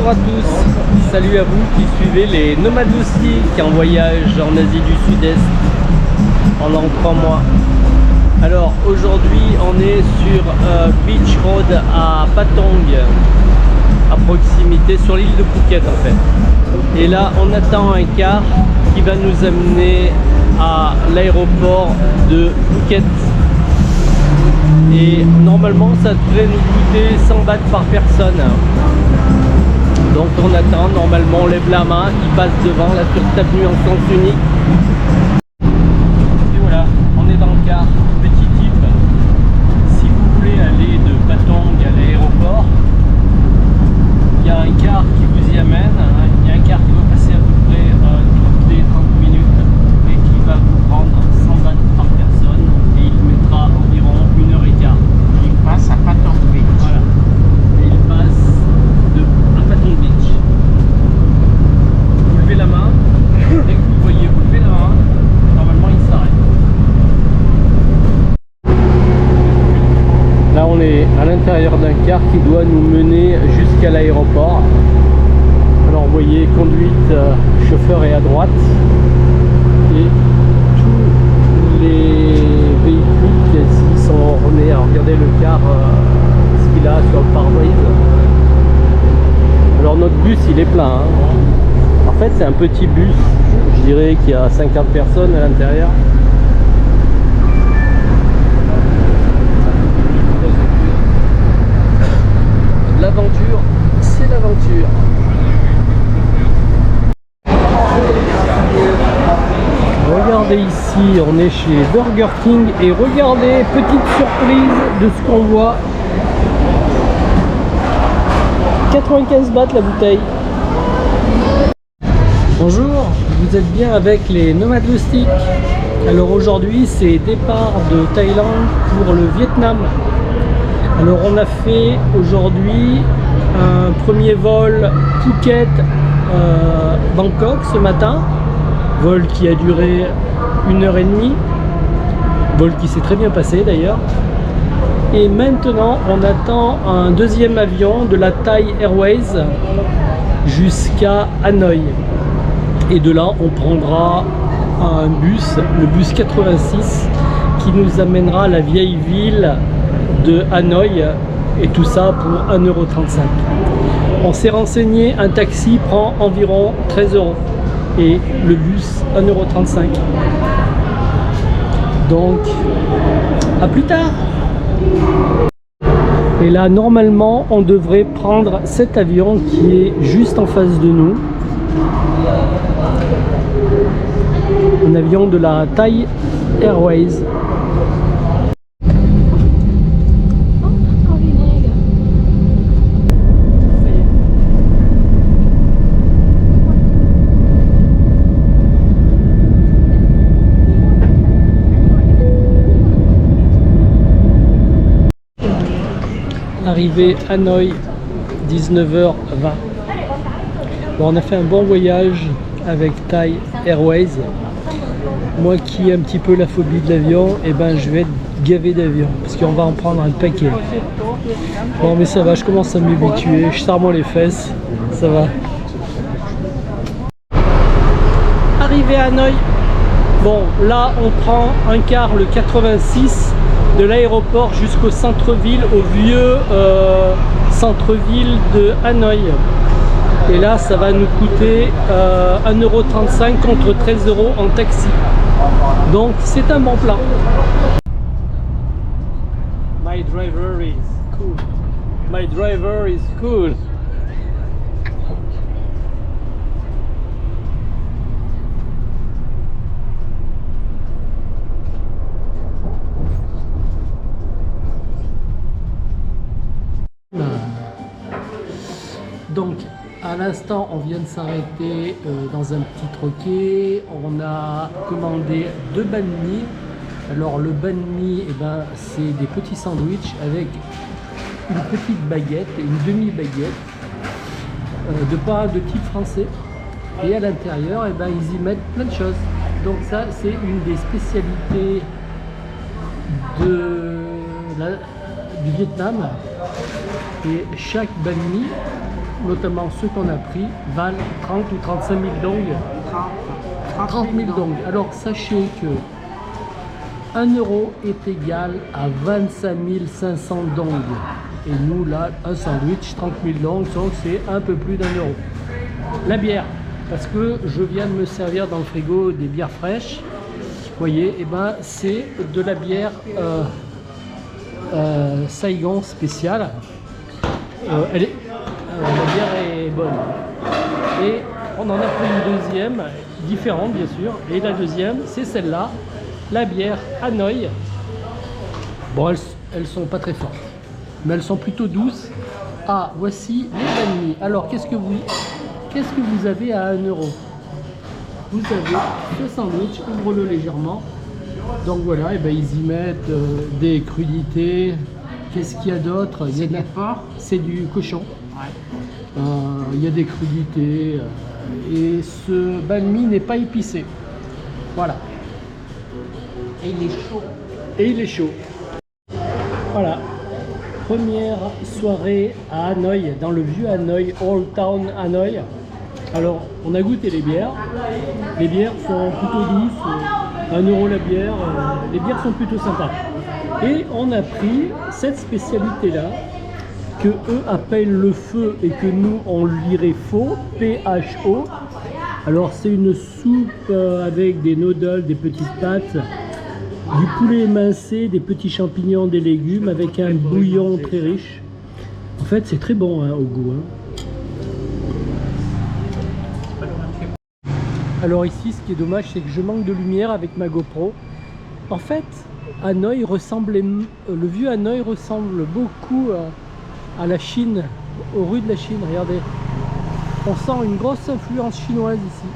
Bonjour à tous, salut à vous qui suivez les nomades loustiques en voyage en Asie du Sud-Est pendant 3 mois. Alors aujourd'hui on est sur Beach Road à Patong, à proximité sur l'île de Phuket en fait. Et là on attend un car qui va nous amener à l'aéroport de Phuket. Et normalement ça devrait nous coûter 100 bahts par personne. Donc on attend, normalement on lève la main, il passe devant la sur cette avenue en sens unique. Et voilà, on est dans le car, petit type. Si vous voulez aller de Patong à l'aéroport, il y a un car qui vous y amène, il y a un car qui va passer à peu près toutes les 30 minutes et qui va vous prendre 100 bahts par personne et il mettra environ 1h15. Il passe à Patong Beach. Voilà. Et il passe à Patong Beach. Vous levez la main, dès que vous voyez, vous levez la main, normalement il s'arrête. Là on est à l'intérieur d'un car qui doit nous mener jusqu'à l'aéroport. Alors vous voyez, conduite, chauffeur est à droite et tous les véhicules quasi sont ornés. Alors regardez le car, ce qu'il a sur le pare-brise. Alors notre bus il est plein, hein. En fait c'est un petit bus, je dirais qu'il y a 50 personnes à l'intérieur. L'aventure, c'est l'aventure. Regardez ici, on est chez Burger King et regardez, petite surprise de ce qu'on voit. 95 bahts la bouteille. Bonjour, vous êtes bien avec les nomades loustiques. Alors aujourd'hui c'est départ de Thaïlande pour le Vietnam. Alors on a fait aujourd'hui un premier vol Phuket Bangkok ce matin, vol qui a duré 1h30, vol qui s'est très bien passé d'ailleurs. Et maintenant on attend un deuxième avion de la Thai Airways jusqu'à Hanoï. Et de là on prendra un bus, le bus 86, qui nous amènera à la vieille ville de Hanoï, et tout ça pour 1,35 €. On s'est renseigné, un taxi prend environ 13 € et le bus 1,35 €. Donc à plus tard. Et là normalement on devrait prendre cet avion qui est juste en face de nous, un avion de la Thai Airways. Arrivé à Hanoï, 19h20. Bon, on a fait un bon voyage avec Thai Airways. Moi qui ai un petit peu la phobie de l'avion, et ben je vais être gavé d'avion parce qu'on va en prendre un paquet. Bon mais ça va, je commence à m'habituer, je serre moi les fesses, ça va. Arrivé à Hanoï. Bon là on prend un car, le 86, de l'aéroport jusqu'au centre-ville, au vieux centre-ville de Hanoï. Et là ça va nous coûter 1,35 € contre 13 € en taxi. Donc c'est un bon plan. My driver is cool. My driver is cool. Donc à l'instant on vient de s'arrêter dans un petit troquet, on a commandé 2 banh mi. Alors le banh mi, eh ben, c'est des petits sandwichs avec une petite baguette et une demi-baguette de pain de type français, et à l'intérieur eh ben, ils y mettent plein de choses. Donc ça c'est une des spécialités du Vietnam, et chaque banh mi notamment ceux qu'on a pris, valent 30 ou 35 000 dong. 30 000 dong. Alors sachez que 1 euro est égal à 25 500 dong. Et nous là, un sandwich, 30 000 dong, donc c'est un peu plus d'1 euro. La bière, parce que je viens de me servir dans le frigo des bières fraîches. Vous voyez, et ben c'est de la bière Saigon spéciale. La bière est bonne. Et on en a pris une deuxième, différente bien sûr. Et la deuxième, c'est celle-là, la bière Hanoï. Bon, elles sont pas très fortes, mais elles sont plutôt douces. Ah, voici les banh mi. Alors, qu'est-ce que vous avez à 1 euro? Vous avez ce sandwich, ouvre-le légèrement. Donc voilà, et ben ils y mettent des crudités. Qu'est-ce qu'il y a d'autre? C'est du porc. C'est du cochon. Ouais. Il y a des crudités. Et ce banh mi n'est pas épicé. Voilà. Et il est chaud. Et il est chaud. Voilà. Première soirée à Hanoï, dans le vieux Hanoï, Old Town Hanoï. Alors, on a goûté les bières. Les bières sont plutôt douces. 1 euro la bière. Les bières sont plutôt sympas. Et on a pris cette spécialité-là, que eux appellent le feu et que nous on lirait faux, P-H-O. Alors, c'est une soupe avec des noodles, des petites pâtes, du poulet émincé, des petits champignons, des légumes, avec un bouillon très riche. En fait, c'est très bon hein, au goût. Hein. Alors ici, ce qui est dommage, c'est que je manque de lumière avec ma GoPro. En fait, Hanoï ressemblait, le vieux Hanoï ressemble beaucoup à la Chine, aux rues de la Chine. Regardez, on sent une grosse influence chinoise ici.